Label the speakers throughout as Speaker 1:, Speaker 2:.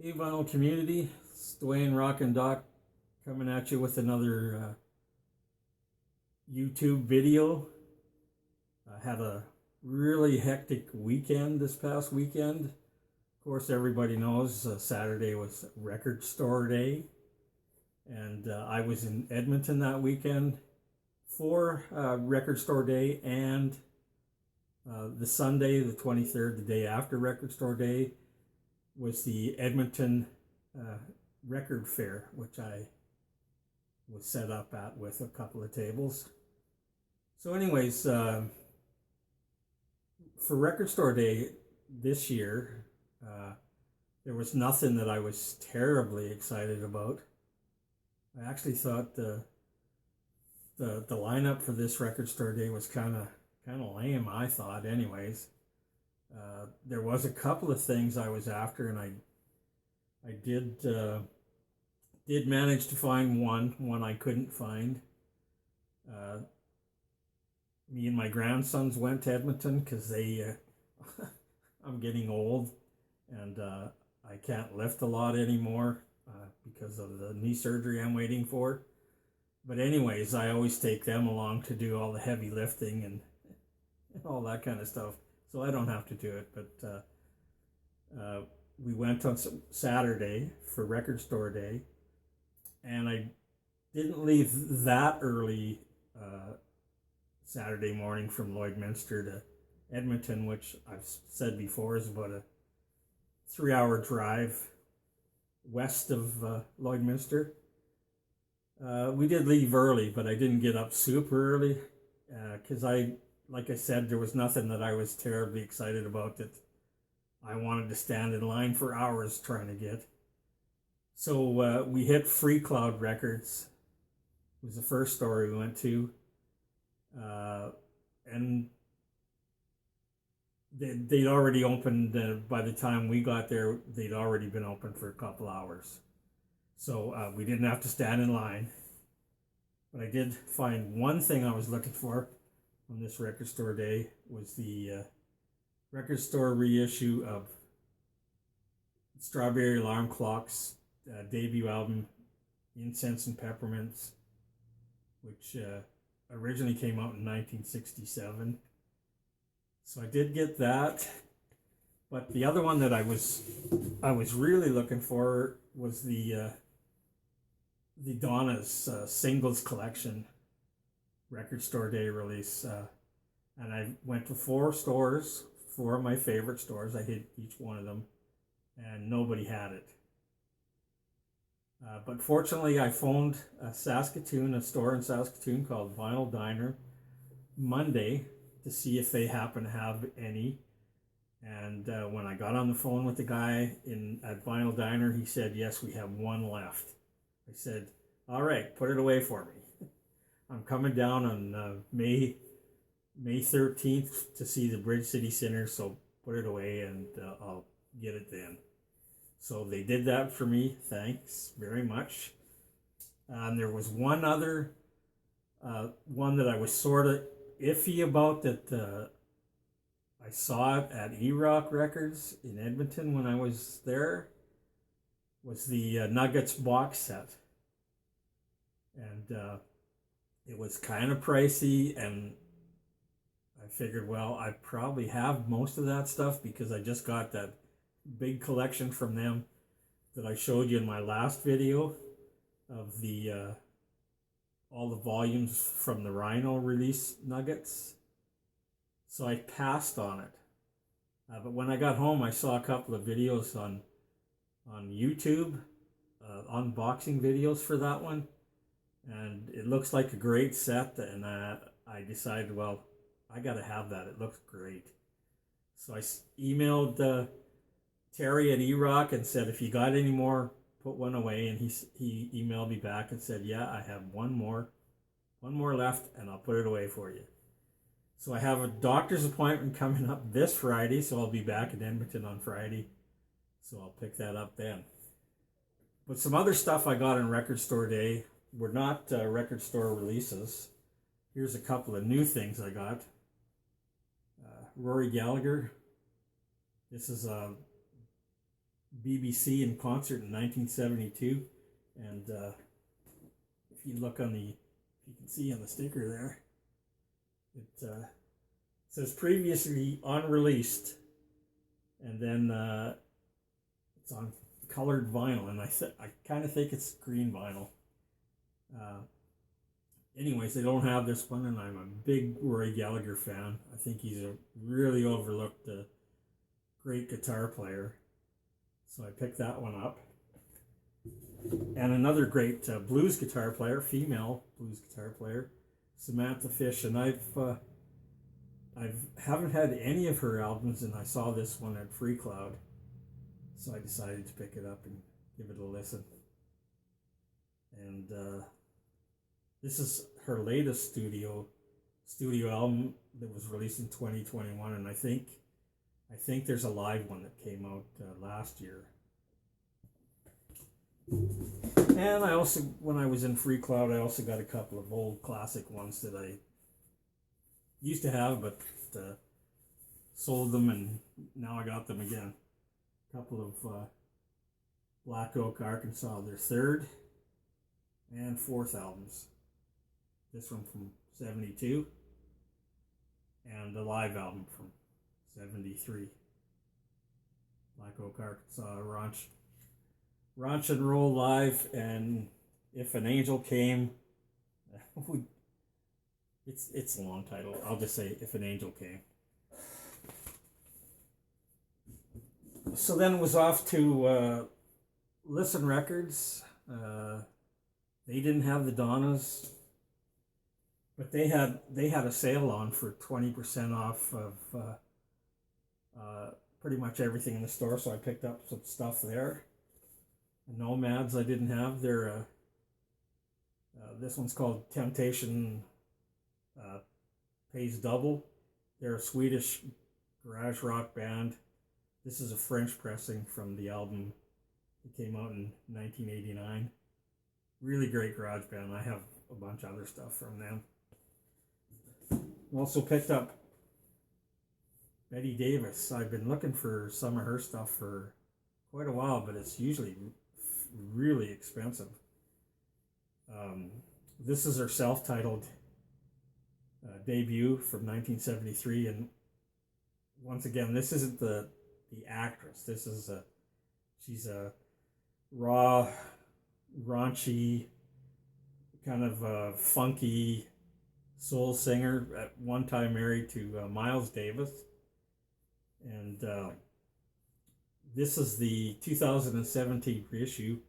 Speaker 1: Hey vinyl community, it's Dwayne Rock and Doc coming at you with another YouTube video. I had a really hectic weekend this past weekend. Of course, everybody knows Saturday was Record Store Day, and I was in Edmonton that weekend for Record Store Day, and the Sunday, the 23rd, the day after Record Store Day, was the Edmonton Record Fair, which I was set up at with a couple of tables. So anyways, for Record Store Day this year, there was nothing that I was terribly excited about. I actually thought the lineup for this Record Store Day was kind of lame, I thought anyways. There was a couple of things I was after, and I did manage to find one I couldn't find. Me and my grandsons went to Edmonton because they I'm getting old, and I can't lift a lot anymore because of the knee surgery I'm waiting for. But anyways, I always take them along to do all the heavy lifting and all that kind of stuff, so I don't have to do it. But we went on Saturday for Record Store Day, and I didn't leave that early Saturday morning from Lloydminster to Edmonton, which I've said before is about a 3-hour drive west of Lloydminster. We did leave early, but I didn't get up super early because like I said, there was nothing that I was terribly excited about that I wanted to stand in line for hours trying to get. So we hit Free Cloud Records. It was the first store we went to. And they'd already opened, by the time we got there, they'd already been open for a couple hours. So we didn't have to stand in line. But I did find one thing I was looking for on this Record Store Day, was the Record Store reissue of Strawberry Alarm Clock's debut album, Incense and Peppermints, which originally came out in 1967. So I did get that. But the other one that I was really looking for was the Donna's Singles Collection Record Store Day release. And I went to 4 stores, 4 of my favorite stores. I hit each one of them, and nobody had it. But fortunately, I phoned a store in Saskatoon called Vinyl Diner Monday to see if they happen to have any. And when I got on the phone with the guy at Vinyl Diner, he said, yes, we have one left. I said, all right, put it away for me. I'm coming down on May 13th to see the Bridge City Center, so put it away and I'll get it then. So they did that for me. Thanks very much. And there was one other one that I was sort of iffy about that I saw it at E-Rock Records in Edmonton when I was there, was the Nuggets box set. And it was kind of pricey, and I figured, well, I probably have most of that stuff because I just got that big collection from them that I showed you in my last video of the all the volumes from the Rhino release Nuggets. So I passed on it. But when I got home, I saw a couple of videos on YouTube, unboxing videos for that one. And it looks like a great set, and I decided, well, I gotta have that. It looks great. So I emailed Terry at E-Rock and said, if you got any more, put one away. And he emailed me back and said, yeah, I have one more left, and I'll put it away for you. So I have a doctor's appointment coming up this Friday, so I'll be back in Edmonton on Friday. So I'll pick that up then. But some other stuff I got on Record Store Day were not record store releases. Here's a couple of new things I got. Rory Gallagher. This is BBC in concert in 1972, and if you look on the, you can see on the sticker there, it says previously unreleased, and then it's on colored vinyl, and I kind of think it's green vinyl. Anyways, they don't have this one, and I'm a big Roy Gallagher fan. I think he's a really overlooked great guitar player. So I picked that one up. And another great blues guitar player, female blues guitar player, Samantha Fish, and I haven't had any of her albums, and I saw this one at Free Cloud, so I decided to pick it up and give it a listen. And this is her latest studio album that was released in 2021, and I think there's a live one that came out last year. And I also, when I was in Free Cloud, I also got a couple of old classic ones that I used to have, but sold them, and now I got them again. A couple of Black Oak, Arkansas, their third and fourth albums. This one from 72, and the live album from 73. Black Oak, Arkansas, Ranch and Roll Live, and If an Angel Came. It's a long title. I'll just say If an Angel Came. So then it was off to Listen Records. They didn't have the Donnas, but they had a sale on for 20% off of pretty much everything in the store. So I picked up some stuff there. The Nomads I didn't have. They're this one's called Temptation Pays Double. They're a Swedish garage rock band. This is a French pressing from the album that came out in 1989. Really great garage band. I have a bunch of other stuff from them. Also picked up Betty Davis. I've been looking for some of her stuff for quite a while, but it's usually really expensive. This is her self-titled debut from 1973, and once again, this isn't the actress. This is she's a raw, raunchy, kind of funky soul singer. At one time married to Miles Davis, and this is the 2017 reissue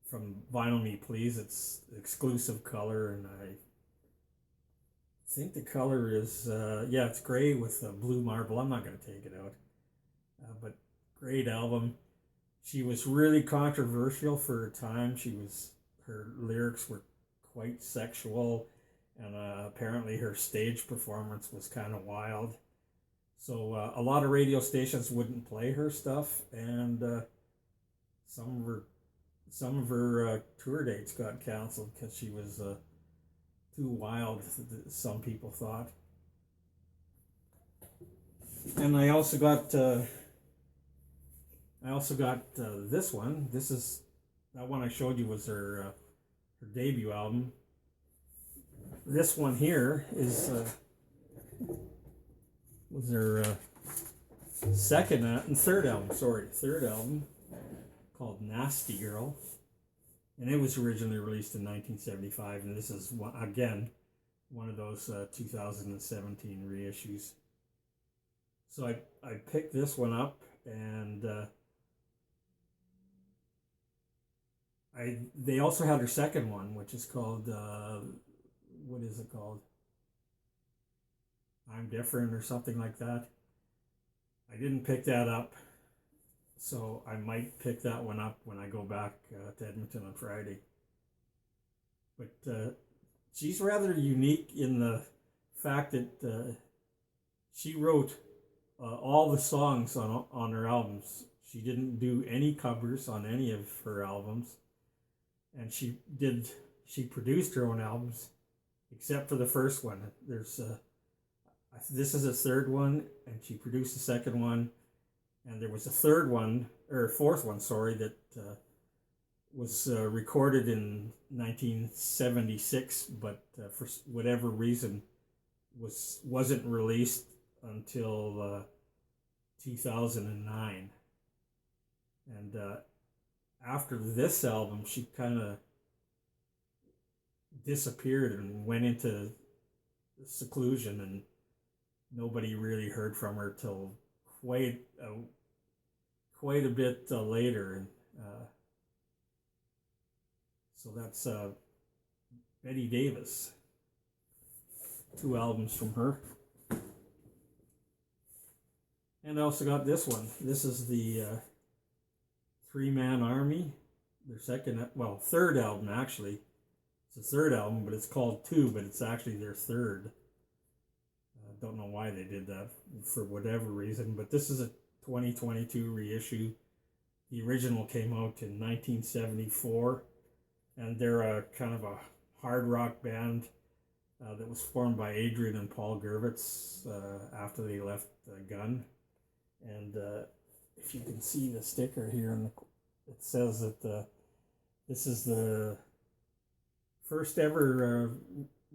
Speaker 1: from Vinyl Me Please. It's exclusive color, and I think the color is it's gray with blue marble. I'm not going to take it out, but great album. She was really controversial for her time. Her lyrics were quite sexual, and apparently her stage performance was kind of wild. So a lot of radio stations wouldn't play her stuff, and some of her tour dates got canceled because she was too wild, some people thought. And I also got this one. That one I showed you was her debut album. This one here was her third album called Nasty Girl, and it was originally released in 1975, and this is one of those 2017 reissues. So I picked this one up, and they also had her second one, which is called what is it called? I'm Different or something like that. I didn't pick that up, so I might pick that one up when I go back to Edmonton on Friday. But she's rather unique in the fact that she wrote all the songs on her albums. She didn't do any covers on any of her albums, and she produced her own albums, except for the first one. This is a third one, and she produced the second one, And there was a third one, or fourth one, sorry, that was recorded in 1976, but for whatever reason wasn't released until 2009. And after this album, she kind of disappeared and went into seclusion, and nobody really heard from her till quite a bit later. And so that's Betty Davis. 2 albums from her. And I also got this one. This is the Three Man Army. Their third album actually. It's a third album, but it's called 2, but it's actually their third. Don't know why they did that, for whatever reason, but this is a 2022 reissue. The original came out in 1974, and they're a kind of a hard rock band that was formed by Adrian and Paul Gervitz after they left Gun. And if you can see the sticker here, it says that this is the first ever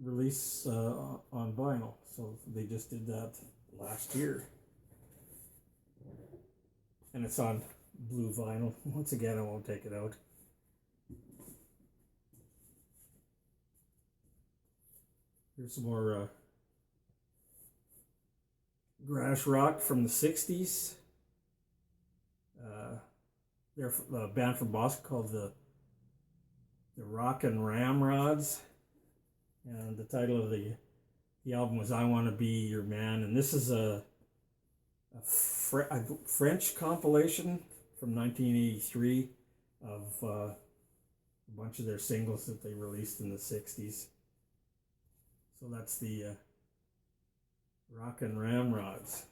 Speaker 1: release on vinyl. So they just did that last year. And it's on blue vinyl. Once again, I won't take it out. Here's some more garage rock from the 60s. They're a band from Boston called the Rockin' Ramrods. And the title of the album was I Want to Be Your Man. And this is a French compilation from 1983 of a bunch of their singles that they released in the 60s. So that's the Rockin' Ramrods.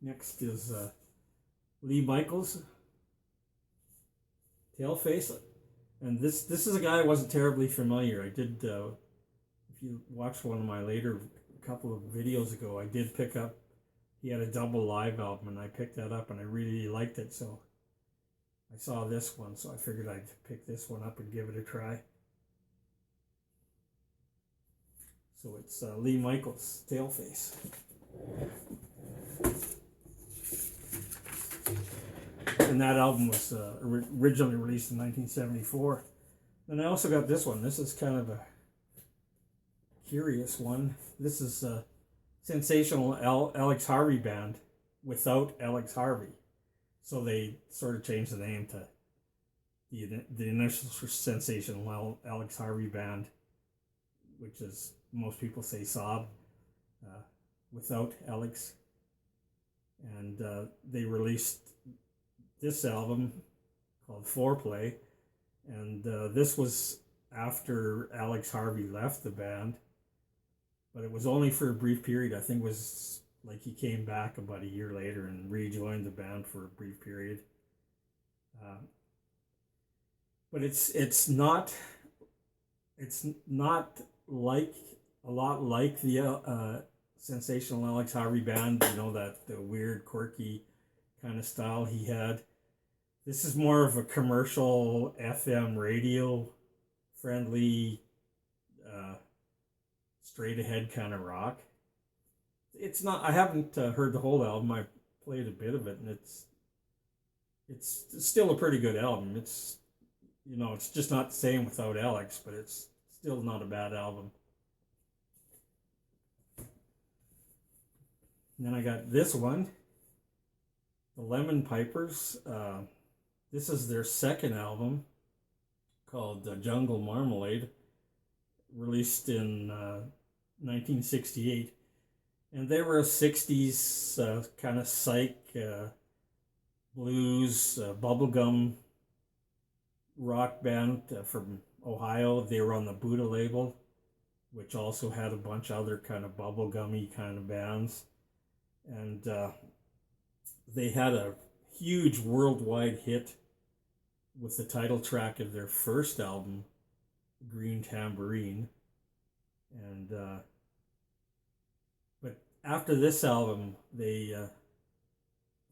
Speaker 1: Next is Lee Michaels, Tailface. And this is a guy I wasn't terribly familiar. I did, if you watched one of my later couple of videos ago, I did pick up, he had a double live album, and I picked that up and I really liked it. So I saw this one, so I figured I'd pick this one up and give it a try. So it's Lee Michaels, Tailface. And that album was originally released in 1974. And I also got this one. This is kind of a curious one. This is a sensational Alex Harvey band without Alex Harvey. So they sort of changed the name to the initial sensational Alex Harvey band, which is, most people say Sob, without Alex. And they released this album called Foreplay, and this was after Alex Harvey left the band, but it was only for a brief period. I think it was like he came back about a year later and rejoined the band for a brief period. But it's not like a lot like the sensational Alex Harvey band, you know, that the weird, quirky kind of style he had. This is more of a commercial FM radio friendly, straight ahead kind of rock. It's not, I haven't heard the whole album. I played a bit of it, and it's still a pretty good album. It's, you know, it's just not the same without Alex, but it's still not a bad album. And then I got this one, the Lemon Pipers. This is their second album, called Jungle Marmalade, released in 1968. And they were a 60s kind of psych, blues, bubblegum rock band from Ohio. They were on the Buddha label, which also had a bunch of other kind of bubblegummy kind of bands. And they had a huge worldwide hit with the title track of their first album, Green Tambourine. And but after this album, they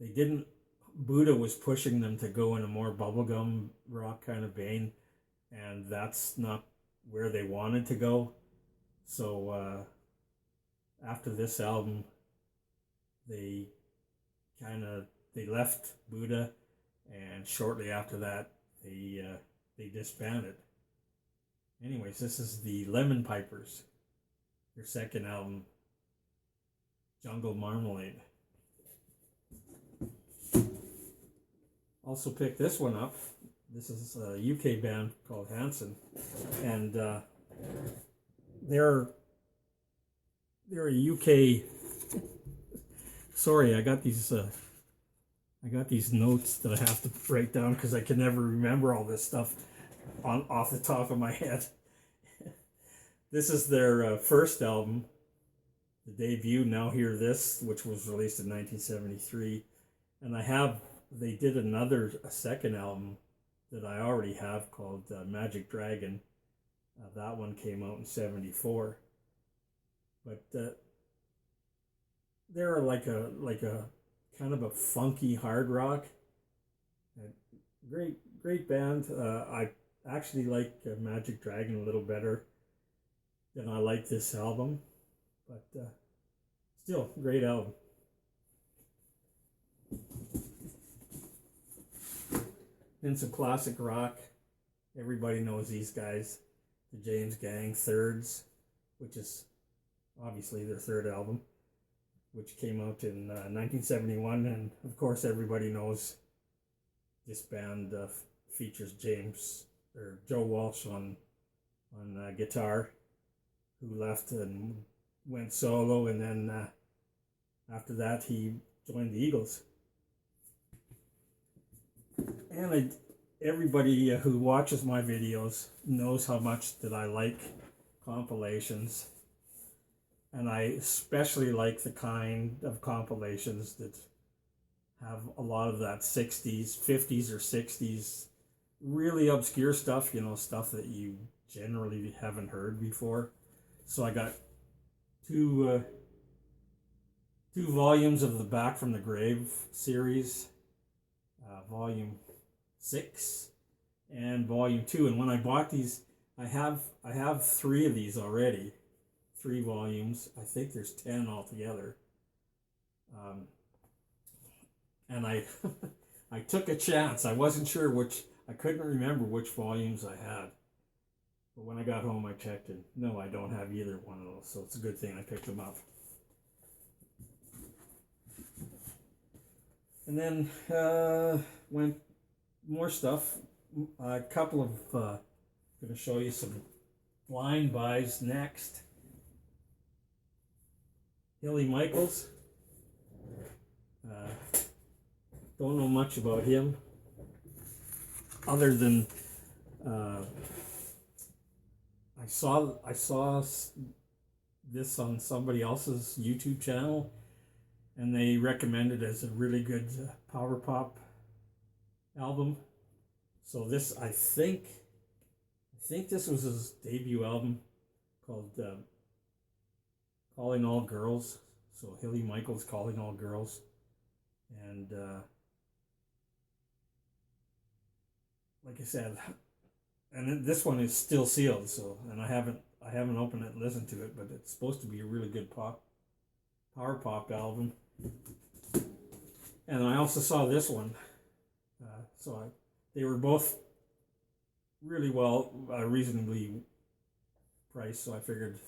Speaker 1: didn't. Buddha was pushing them to go in a more bubblegum rock kind of vein, and that's not where they wanted to go. So after this album, they they left Buddha, and shortly after that, they disbanded. Anyways, this is the Lemon Pipers, their second album, Jungle Marmalade. Also picked this one up. This is a UK band called Hanson, and they're a UK. Sorry, I got these notes that I have to write down because I can never remember all this stuff off the top of my head. This is their first album, the debut, Now Hear This, which was released in 1973, and they did a second album that I already have called Magic Dragon. That one came out in 74. But they're like a kind of a funky hard rock. Great band. I actually like Magic Dragon a little better than I like this album, but still great album. Then some classic rock. Everybody knows these guys. The James Gang Thirds, which is obviously their third album, which came out in 1971. And of course, everybody knows this band features Joe Walsh on guitar, who left and went solo, and then after that he joined the Eagles. And everybody who watches my videos knows how much that I like compilations, and I especially like the kind of compilations that have a lot of that 60s, 50s or 60s really obscure stuff, stuff that you generally haven't heard before. So I got two volumes of the Back from the Grave series, volume 6 and volume 2. And when I bought these, I have 3 of these already, 3 volumes. I think there's 10 altogether. And I I took a chance. I wasn't sure I couldn't remember which volumes I had. But when I got home, I checked, and no, I don't have either one of those. So it's a good thing I picked them up. And then went more stuff. A couple of going to show you some blind buys next. Hilly Michaels. Don't know much about him, other than I saw this on somebody else's YouTube channel, and they recommended it as a really good power pop album. So this, I think this was his debut album, called Calling All Girls. So Hilly Michaels, Calling All Girls, and like I said, and this one is still sealed. So, and I haven't opened it and listened to it, but it's supposed to be a really good power pop album. And I also saw this one, they were both really reasonably priced. So I figured,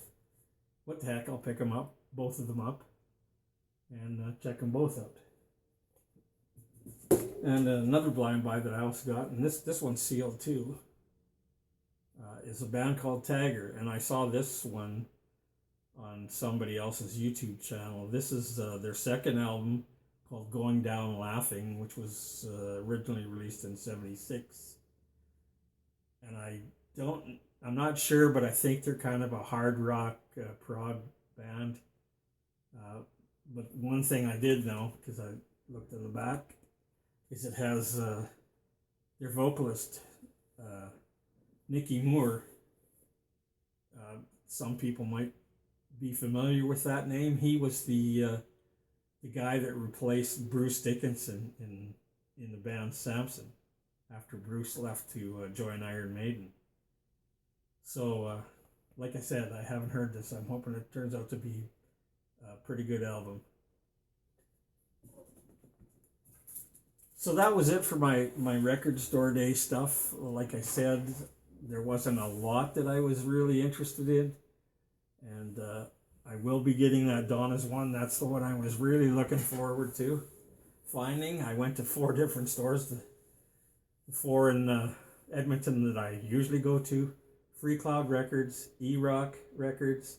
Speaker 1: what the heck, I'll pick them up, both of them up, and check them both out. And another blind buy that I also got, and this one's sealed too, is a band called Tagger, and I saw this one on somebody else's YouTube channel. This is their second album, called Going Down Laughing, which was originally released in 76. And I'm not sure, but I think they're kind of a hard rock prog band. But one thing I did know, because I looked in the back, is it has their vocalist, Nicky Moore. Some people might be familiar with that name. He was the guy that replaced Bruce Dickinson in the band Samson after Bruce left to join Iron Maiden. So, like I said, I haven't heard this. I'm hoping it turns out to be a pretty good album. So that was it for my record store day stuff. Like I said, there wasn't a lot that I was really interested in. And I will be getting that Donna's one. That's the one I was really looking forward to finding. I went to 4 different stores, the 4 in Edmonton that I usually go to. Free Cloud Records, E-Rock Records,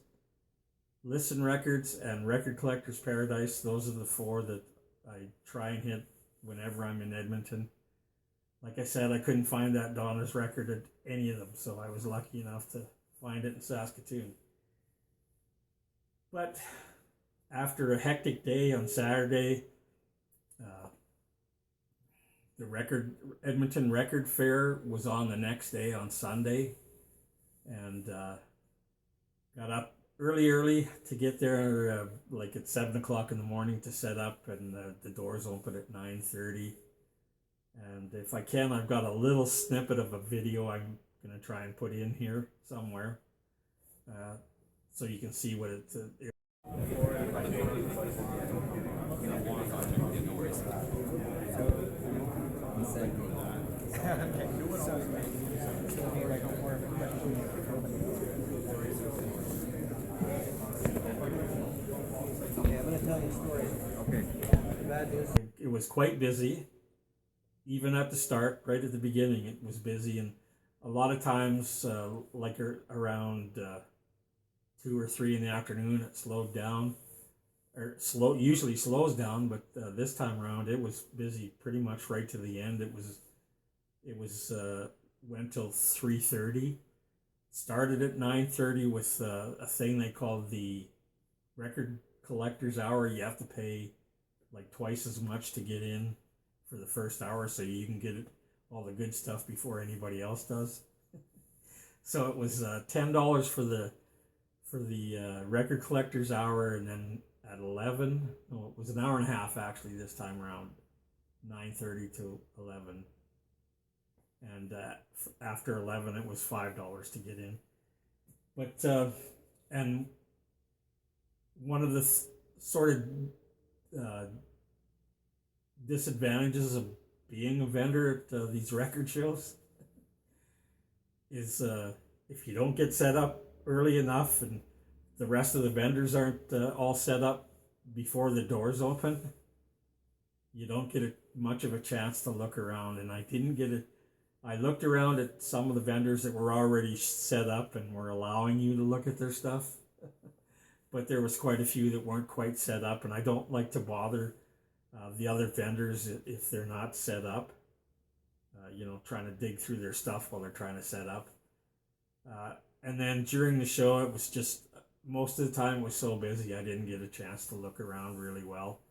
Speaker 1: Listen Records, and Record Collector's Paradise. Those are the 4 that I try and hit whenever I'm in Edmonton. Like I said, I couldn't find that Donna's record at any of them, so I was lucky enough to find it in Saskatoon. But after a hectic day on Saturday, the Edmonton Record Fair was on the next day on Sunday, and got up early to get there, like at 7 o'clock in the morning to set up, and the doors open at 9:30. And if I can, I've got a little snippet of a video I'm going to try and put in here somewhere, so you can see what it's. It was quite busy, even at the start. Right at the beginning, it was busy, and a lot of times, like around 2 or 3 in the afternoon, it slowed down, or usually slows down. But this time around, it was busy pretty much right to the end. It went till 3:30. Started at 9:30 with a thing they called the Record Collector's Hour. You have to pay like twice as much to get in for the first hour, so you can get all the good stuff before anybody else does. So it was $10 for the Record Collector's Hour, and then at 11, no, it was an hour and a half actually this time around, 9:30 to 11. And after 11, it was $5 to get in. But and one of the sort of disadvantages of being a vendor at these record shows is if you don't get set up early enough and the rest of the vendors aren't all set up before the doors open, you don't get much of a chance to look around. And I didn't get it. I looked around at some of the vendors that were already set up and were allowing you to look at their stuff, but there was quite a few that weren't quite set up, and I don't like to bother the other vendors if they're not set up, trying to dig through their stuff while they're trying to set up. And then during the show, it was just, most of the time it was so busy I didn't get a chance to look around really well.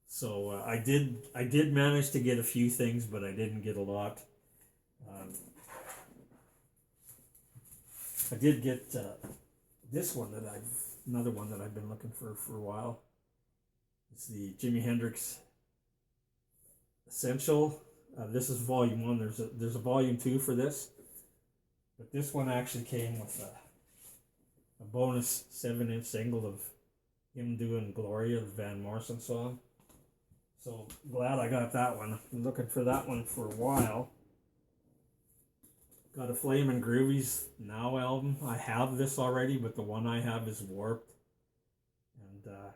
Speaker 1: So I did manage to get a few things, but I didn't get a lot. I did get this one another one that I've been looking for a while. It's the Jimi Hendrix Essential. This is volume 1. There's a volume 2 for this, but this one actually came with a bonus 7-inch single of him doing Gloria, the Van Morrison song. So glad I got that one. I've been looking for that one for a while. Got a Flamin' Groovies Now album. I have this already, but the one I have is warped. And the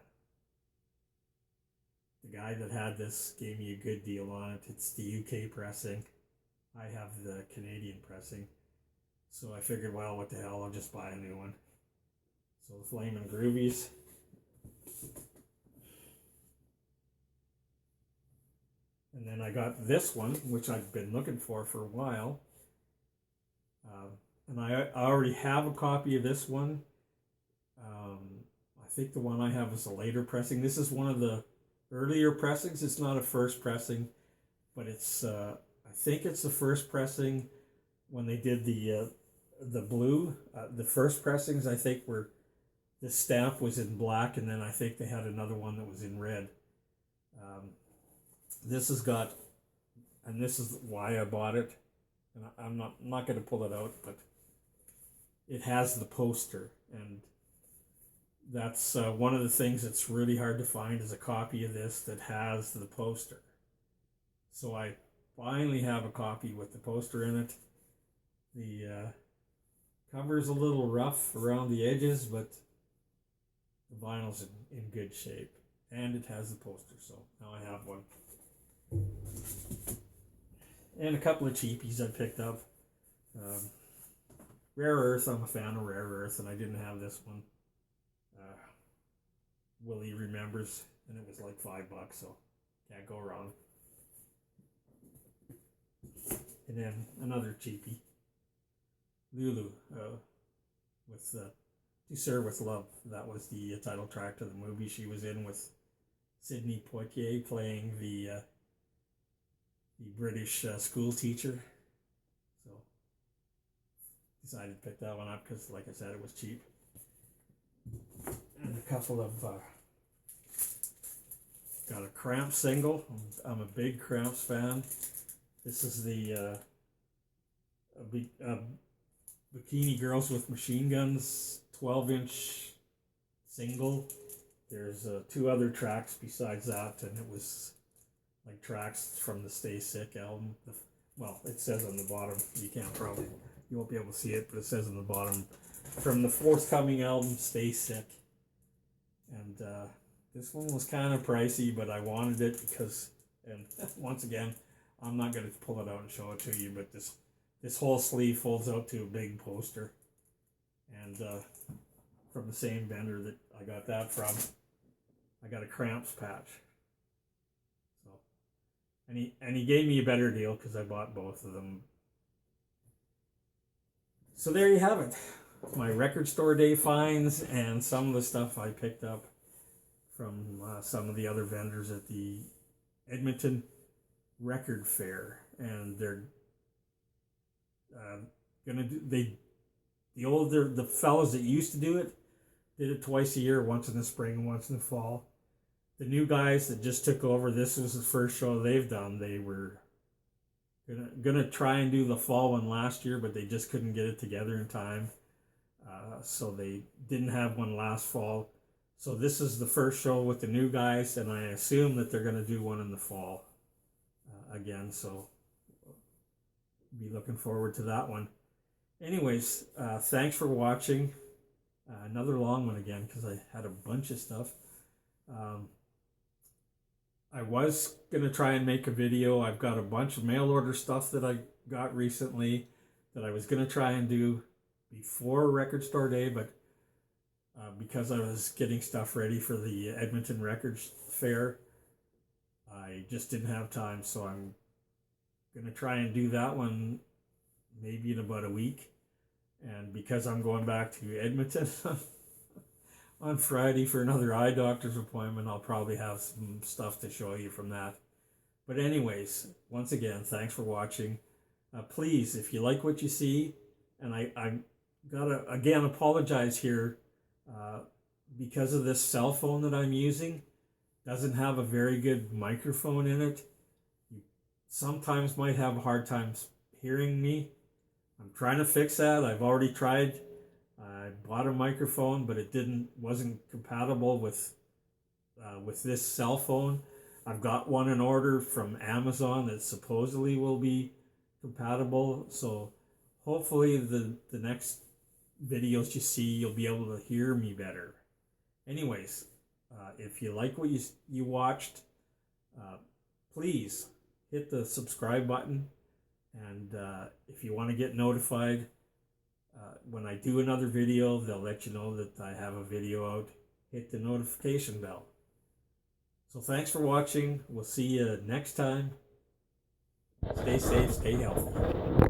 Speaker 1: guy that had this gave me a good deal on it. It's the UK pressing. I have the Canadian pressing. So I figured, well, what the hell, I'll just buy a new one. So the Flamin' Groovies. And then I got this one, which I've been looking for a while. And I already have a copy of this one. I think the one I have is a later pressing. This is one of the earlier pressings. It's not a first pressing, but it's I think it's the first pressing when they did the blue. The first pressings I think were the stamp was in black, and then I think they had another one that was in red. This has got, and this is why I bought it, and I'm not going to pull it out, but it has the poster, and that's one of the things that's really hard to find is a copy of this that has the poster. So I finally have a copy with the poster in it. The cover's a little rough around the edges, but the vinyl's in good shape, and it has the poster, so now I have one. And a couple of cheapies I picked up. Rare Earth, I'm a fan of Rare Earth, and I didn't have this one. Willie remembers, and it was like $5, so can't go wrong. And then another cheapie, Lulu, with To Serve With Love. That was the title track to the movie she was in, with Sidney Poitier playing the British school teacher. So decided to pick that one up because, like I said, it was cheap. And a couple of got a Cramps single. I'm a big Cramps fan. This is the Bikini Girls with Machine Guns 12-inch single. There's 2 other tracks besides that, and it was like tracks from the Stay Sick album. Well, it says on the bottom, you won't be able to see it, but it says on the bottom, from the forthcoming album, Stay Sick. And this one was kind of pricey, but I wanted it because, and once again, I'm not going to pull it out and show it to you, but this whole sleeve folds out to a big poster. And from the same vendor that I got that from, I got a Cramps patch. So, and he gave me a better deal because I bought both of them. So there you have it. My record store day finds and some of the stuff I picked up from some of the other vendors at the Edmonton Record Fair, and they're gonna do the fellows that used to do it did it twice a year, once in the spring and once in the fall. The new guys that just took over, this was the first show they've done. They were gonna try and do the fall one last year, but they just couldn't get it together in time. So they didn't have one last fall. So this is the first show with the new guys, and I assume that they're going to do one in the fall again. So be looking forward to that one. Anyways, thanks for watching. Another long one again because I had a bunch of stuff. I was going to try and make a video. I've got a bunch of mail order stuff that I got recently that I was going to try and do before Record Store Day, but because I was getting stuff ready for the Edmonton Record Fair, I just didn't have time, so I'm going to try and do that one maybe in about a week. And because I'm going back to Edmonton on Friday for another eye doctor's appointment, I'll probably have some stuff to show you from that. But anyways, once again, thanks for watching. Please, if you like what you see, and I'm gotta again apologize here because of this cell phone that I'm using, doesn't have a very good microphone in it. You sometimes might have a hard time hearing me. I'm trying to fix that. I've already tried. I bought a microphone, but it wasn't compatible with this cell phone. I've got one in order from Amazon that supposedly will be compatible. So hopefully the next videos you see, you'll be able to hear me better. Anyways, if you like what you watched, please hit the subscribe button. And if you want to get notified when I do another video, they'll let you know that I have a video out. Hit the notification bell. So thanks for watching. We'll see you next time. Stay safe, stay healthy.